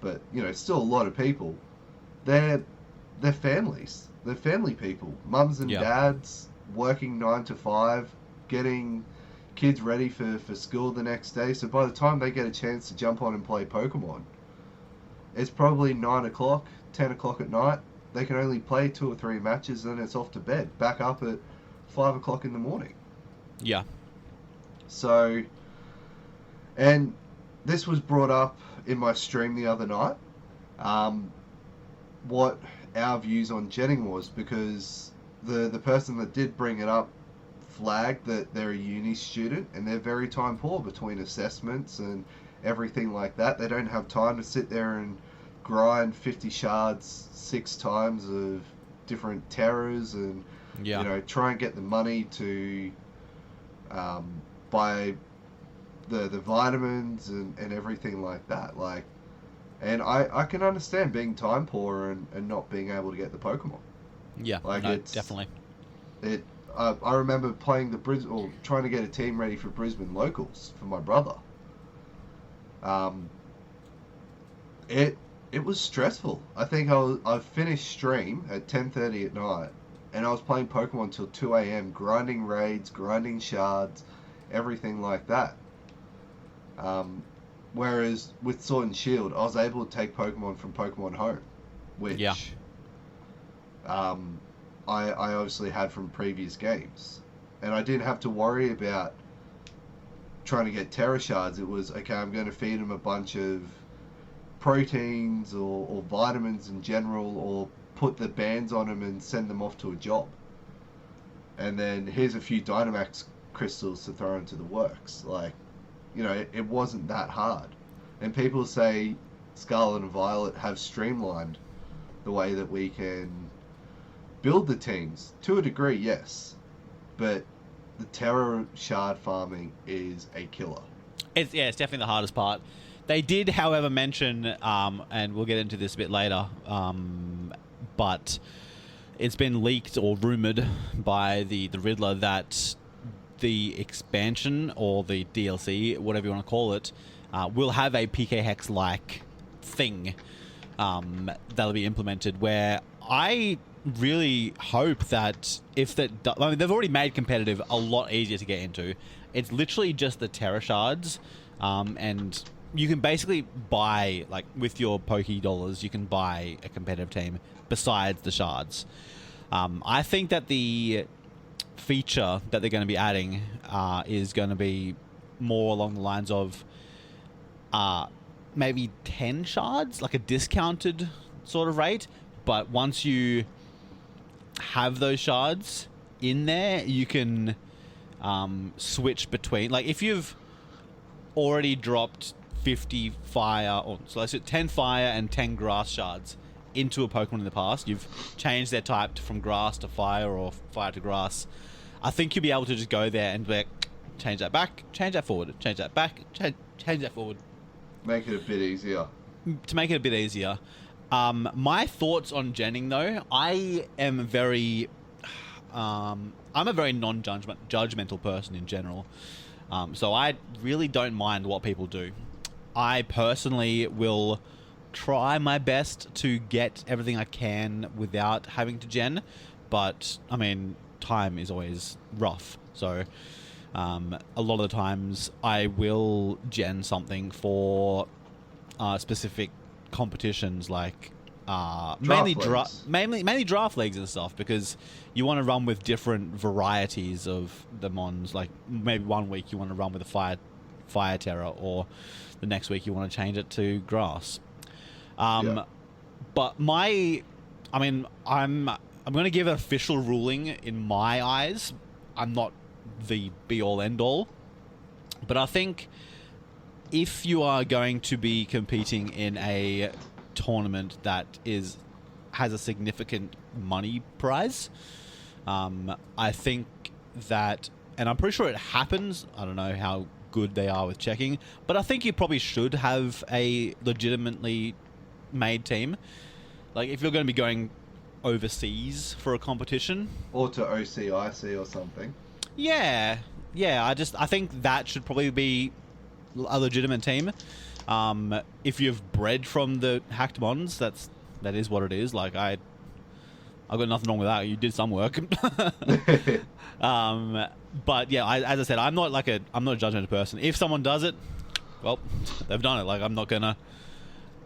but still a lot of people. They're families. They're family people. Mums and dads working 9 to 5, getting kids ready for school the next day. So by the time they get a chance to jump on and play Pokemon, it's probably 9 o'clock, 10 o'clock at night. They can only play 2 or 3 matches, and then it's off to bed. Back up at 5 o'clock in the morning. Yeah. So, and this was brought up in my stream the other night. What our views on jetting was, because the person that did bring it up flagged that they're a uni student and they're very time poor between assessments and everything like that. They don't have time to sit there and grind 50 shards 6 times of different terrors and try and get the money to buy the vitamins and everything like that. Like, and I can understand being time poor and not being able to get the Pokemon. Yeah, like no, it's definitely. I remember playing trying to get a team ready for Brisbane locals for my brother. It was stressful. I think I finished stream at 10:30 at night, and I was playing Pokemon till 2 a.m. grinding raids, grinding shards, everything like that. Whereas with Sword and Shield, I was able to take Pokemon from Pokemon Home, which I obviously had from previous games, and I didn't have to worry about trying to get Terra Shards. It was, okay, I'm going to feed them a bunch of proteins or vitamins in general, or put the bands on them and send them off to a job. And then here's a few Dynamax crystals to throw into the works. Like, it wasn't that hard. And people say Scarlet and Violet have streamlined the way that we can build the teams. To a degree, yes. But the Terra Shard farming is a killer. It's definitely the hardest part. They did, however, mention, and we'll get into this a bit later, but it's been leaked or rumoured by the Riddler that the expansion or the DLC, whatever you want to call it, will have a PK Hex-like thing that'll be implemented, where I really hope that they've already made competitive a lot easier to get into. It's literally just the Terra Shards, and you can basically buy, like, with your Poke Dollars, you can buy a competitive team besides the shards. I think that the feature that they're going to be adding is going to be more along the lines of maybe 10 shards, like a discounted sort of rate. But once you have those shards in there, you can switch between, like, if you've already dropped 50 fire, or so let's say 10 fire and 10 grass shards into a Pokemon in the past, you've changed their type from grass to fire or fire to grass, I think you'll be able to just go there and be like, change that back, change that forward, change that back, change that forward. Make it a bit easier. To make it a bit easier. My thoughts on genning, though, I'm a very non-judgmental person in general. So I really don't mind what people do. I personally will try my best to get everything I can without having to gen, but I mean, time is always rough. So a lot of the times I will gen something for specific competitions, like mainly draft leagues and stuff, because you want to run with different varieties of the mons. Like maybe one week you want to run with a fire terror, or the next week you want to change it to grass. But I'm going to give an official ruling in my eyes. I'm not the be all end all, but I think if you are going to be competing in a tournament that has a significant money prize, I think that, and I'm pretty sure it happens, I don't know how good they are with checking, but I think you probably should have a legitimately made team. Like if you're going to be going overseas for a competition, or to OCIC or something. Yeah. I think that should probably be a legitimate team. If you've bred from the hacked mons, that is what it is. Like I've got nothing wrong with that. You did some work. But yeah, as I said, I'm not a judgmental person. If someone does it, well, they've done it. Like I'm not gonna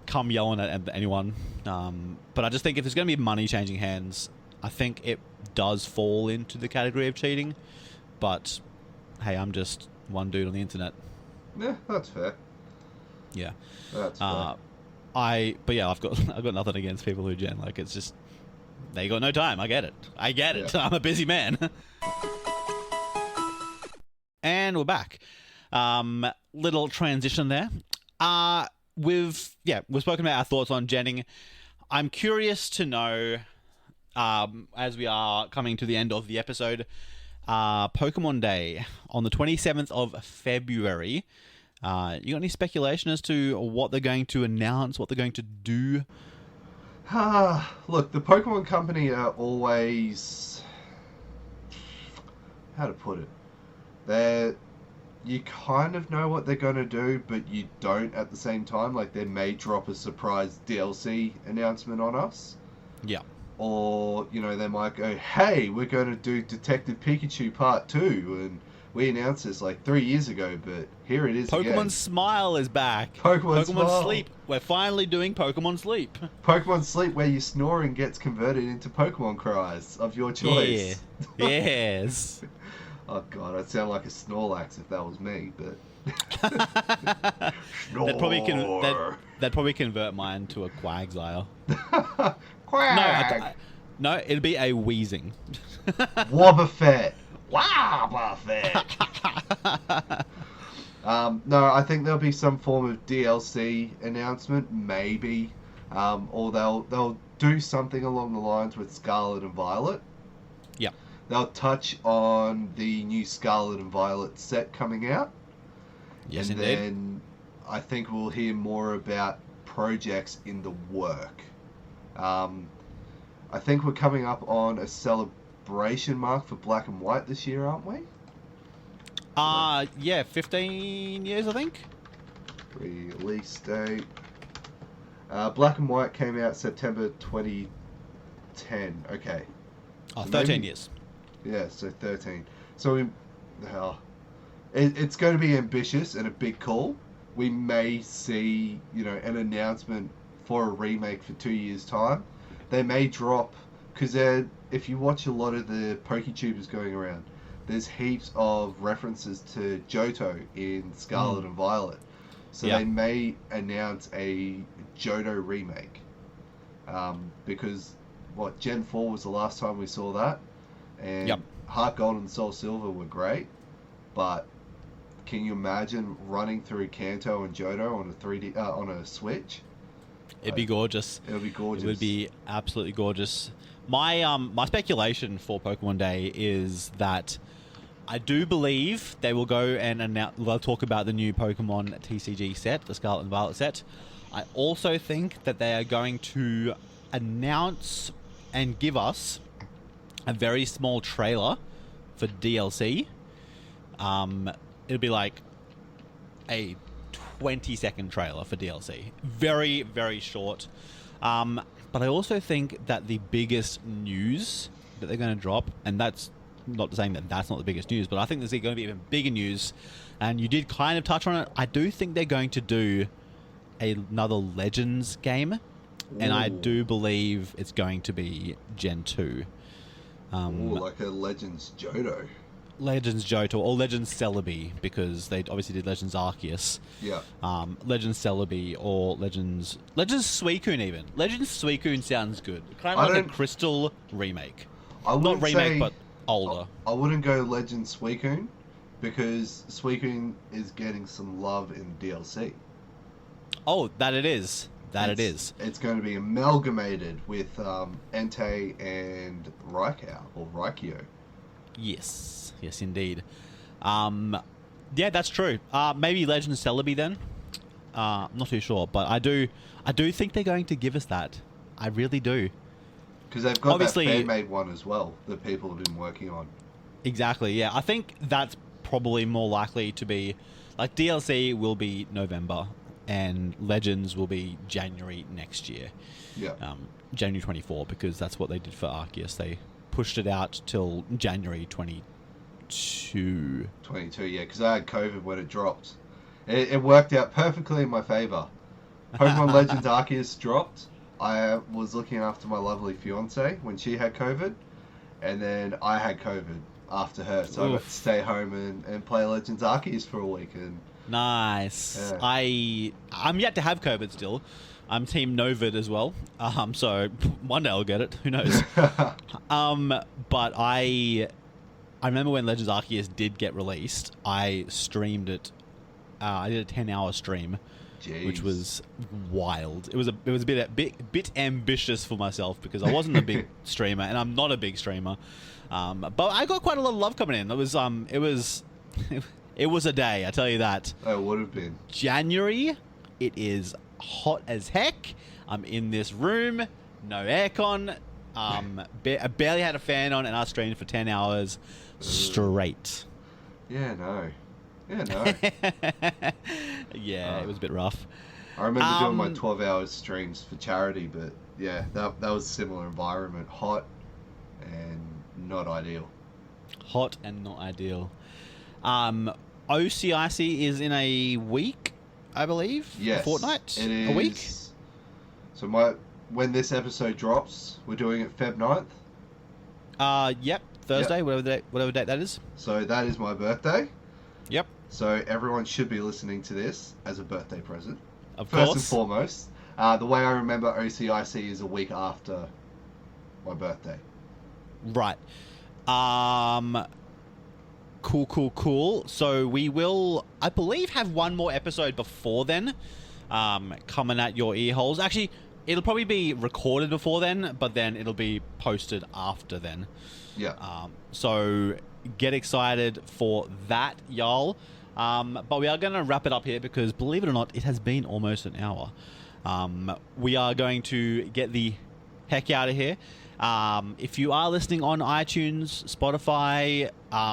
come yelling at anyone. But I just think if there's gonna be money changing hands, I think it does fall into the category of cheating. But hey, I'm just one dude on the internet. Yeah, that's fair. Yeah, that's fair. But yeah, I've got nothing against people who gen. Like it's just they got no time. I get it. Yeah. I'm a busy man. And we're back. Little transition there. We've spoken about our thoughts on genning. I'm curious to know, as we are coming to the end of the episode, Pokemon Day on the 27th of February. You got any speculation as to what they're going to announce, what they're going to do? Look, the Pokemon Company are always... How to put it? You kind of know what they're going to do, but you don't at the same time. Like, they may drop a surprise DLC announcement on us. Yeah. Or, they might go, hey, we're going to do Detective Pikachu Part 2, and we announced this like 3 years ago, but here it is Pokemon again. Smile is back. Pokemon Smile. Sleep. We're finally doing Pokemon Sleep. Pokemon Sleep, where your snoring gets converted into Pokemon cries of your choice. Yeah. Yes. Oh god, I'd sound like a Snorlax if that was me, but... That'd probably convert mine to a Quagsire. Quag! No, it'd be a Wheezing. Wobbuffet! Wobbuffet! No, I think there'll be some form of DLC announcement, maybe. Or they'll do something along the lines with Scarlet and Violet. Yeah. They'll touch on the new Scarlet and Violet set coming out. Yes, and indeed. Then I think we'll hear more about projects in the work. I think we're coming up on a celebration mark for Black and White this year, aren't we? Yeah, 15 years, I think. Release date. Black and White came out September 2010. Okay. Oh, so 13 years. Yeah, so 13. So it's going to be ambitious and a big call. We may see, an announcement for a remake for 2 years' time. They may drop, because if you watch a lot of the PokeTubers going around, there's heaps of references to Johto in Scarlet and Violet. So they may announce a Johto remake. Because, Gen 4 was the last time we saw that. And Heart Gold and Soul Silver were great. But can you imagine running through Kanto and Johto on a 3D on a Switch? It'd be gorgeous. It would be gorgeous. It would be absolutely gorgeous. My speculation for Pokemon Day is that I do believe they will go and they'll talk about the new Pokemon TCG set, the Scarlet and Violet set. I also think that they are going to announce and give us a very small trailer for DLC. It'll be like a 20-second trailer for DLC. Very, very short. But I also think that the biggest news that they're going to drop, and that's not saying that that's not the biggest news, but I think there's going to be even bigger news, and you did kind of touch on it. I do think they're going to do another Legends game, and I do believe it's going to be Gen 2. Like a Legends Johto. Legends Johto or Legends Celebi, because they obviously did Legends Arceus. Yeah. Legends Celebi or Legends Suicune even. Legends Suicune sounds good. Kind of like a Crystal remake. Not remake, but older. I wouldn't go Legends Suicune, because Suicune is getting some love in DLC. Oh, that it is. It is. It's going to be amalgamated with Entei and Raikou. Yes, indeed. Yeah, that's true. Maybe Legends Celebi then. Not too sure, but I do think they're going to give us that. I really do. Because they've got Obviously, that fan-made one as well that people have been working on. Exactly, yeah. I think that's probably more likely to be... Like, DLC will be November, and Legends will be January next year. Yeah. January 24, because that's what they did for Arceus. They pushed it out till January 22. 22, yeah, because I had COVID when it dropped. It worked out perfectly in my favour. Pokemon Legends Arceus dropped. I was looking after my lovely fiance when she had COVID, and then I had COVID after her, so I got to stay home and play Legends Arceus for a week. And nice. Yeah. I'm yet to have COVID still. I'm Team Novid as well. So one day I'll get it. Who knows? But I remember when Legends Arceus did get released, I streamed it. I did a 10-hour stream. Jeez. Which was wild. It was a bit ambitious for myself, because I wasn't a big streamer, and I'm not a big streamer. But I got quite a lot of love coming in. It was it was a day, I tell you that. It would have been. January, it is hot as heck. I'm in this room, no aircon. I barely had a fan on, and I streamed for 10 hours straight. Yeah, no. Yeah, it was a bit rough. I remember doing my 12-hour streams for charity, but yeah, that was a similar environment. Hot and not ideal. OCIC is in a week, I believe? Yes. A fortnight? It is. A week? So when this episode drops, we're doing it Feb 9th. Yep. Thursday, yep. Whatever date that is. So that is my birthday. Yep. So everyone should be listening to this as a birthday present. Of course. First and foremost. The way I remember OCIC is a week after my birthday. Right. Cool. So we will, I believe, have one more episode before then, coming at your ear holes. Actually, it'll probably be recorded before then, but then it'll be posted after then. Yeah. So get excited for that, y'all. But we are going to wrap it up here, because, believe it or not, it has been almost an hour. We are going to get the heck out of here. If you are listening on iTunes, Spotify,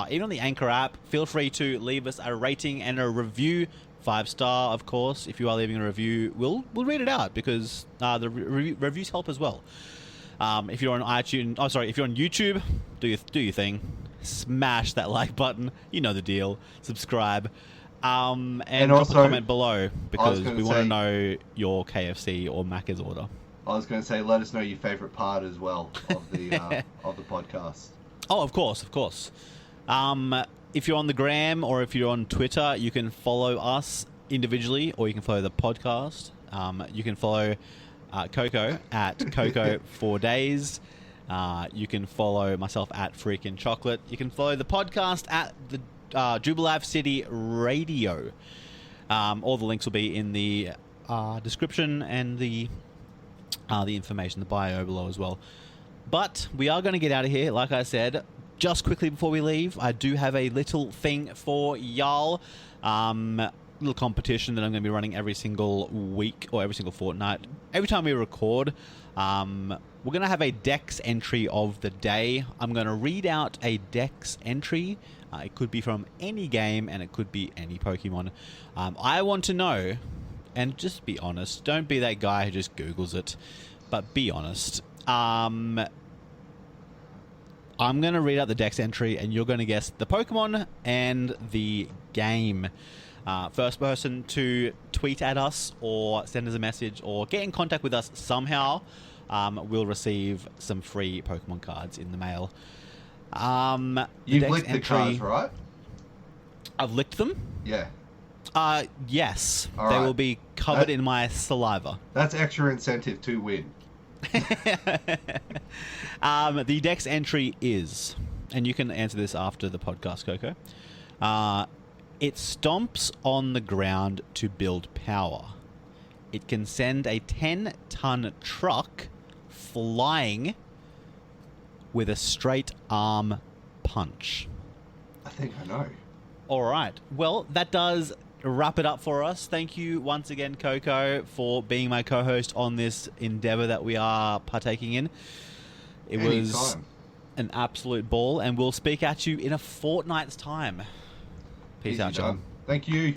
even on the Anchor app, feel free to leave us a rating and a review. 5-star, of course. If you are leaving a review, we'll read it out, because the reviews help as well. If you're on if you're on YouTube, do your thing. Smash that like button. You know the deal. Subscribe. And drop also, a comment below, because we want to know your KFC or Macca's order. I was going to say, let us know your favourite part as well of the of the podcast. Oh, of course. If you're on the gram or if you're on Twitter, you can follow us individually, or you can follow the podcast. You can follow Coco at Coco4dayz. You can follow myself at Freakin Chocolate. You can follow the podcast at the Jubilife City Radio. All the links will be in the description and the information, the bio below as well. But we are going to get out of here, like I said. just quickly before we leave, I do have a little thing for y'all. Little competition that I'm going to be running every single week or every single fortnight. Every time we record, we're going to have a Dex entry of the day. I'm going to read out a Dex entry. It could be from any game and it could be any Pokemon. I want to know, and just be honest, don't be that guy who just Googles it, but be honest. I'm going to read out the Dex entry and you're going to guess the Pokemon and the game. First person to tweet at us or send us a message or get in contact with us somehow will receive some free Pokemon cards in the mail. You've licked the cards, right? I've licked them? Yeah. Yes. All they right. will be covered in my saliva. That's extra incentive to win. The Dex entry is, and you can answer this after the podcast, Coco. It stomps on the ground to build power. It can send a 10-ton truck flying with a straight arm punch. I think I know. All right. Well, that does wrap it up for us. Thank you once again, Coco, for being my co-host on this endeavor that we are partaking in. It was an absolute ball, and we'll speak at you in a fortnight's time. Peace out, John. Thank you.